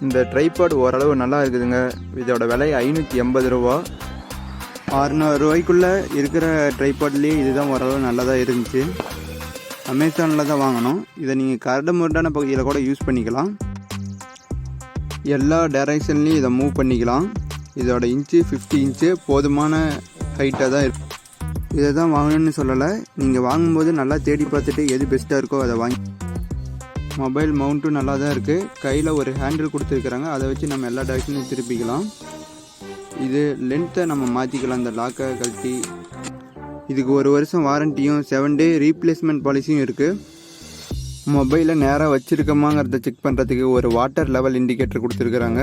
இந்த ட்ரைபாட் ஓரளவு நல்லா இருக்குதுங்க. இதோட விலை 580 ரூபா. 600 ரூபாய்க்குள்ளே இருக்கிற ட்ரைபாட்லேயே இதுதான் ஓரளவு நல்லதாக இருந்துச்சு. அமேசானில் தான் வாங்கணும். இதை நீங்கள் கரடு முரடான பகுதியில் கூட யூஸ் பண்ணிக்கலாம். எல்லா டைரெக்ஷன்லேயும் இதை மூவ் பண்ணிக்கலாம். இதோட இன்ச்சு 50 இன்ச்சு போதுமான ஹைட்டாக தான் இருக்கும். இதை தான் வாங்கணும்னு சொல்லலை. நீங்கள் வாங்கும்போது நல்லா தேடி பார்த்துட்டு எது பெஸ்ட்டாக இருக்கோ அதை வாங்கி. மொபைல் மவுண்ட்டும் நல்லா தான் இருக்குது. கையில் ஒரு ஹேண்டில் கொடுத்துருக்குறாங்க. அதை வச்சு நம்ம எல்லா டைரெக்ஷனையும் திருப்பிக்கலாம். இது லென்த்தை நம்ம மாற்றிக்கலாம். இந்த லாக்கை கழட்டி. இதுக்கு 1 வருஷம் வாரண்டியும் 7 டே ரீப்ளேஸ்மெண்ட் பாலிசியும் இருக்குது. மொபைலை நேராக வச்சுருக்கோமாங்கிறத செக் பண்ணுறதுக்கு ஒரு வாட்டர் லெவல் இண்டிகேட்டர் கொடுத்துருக்குறாங்க.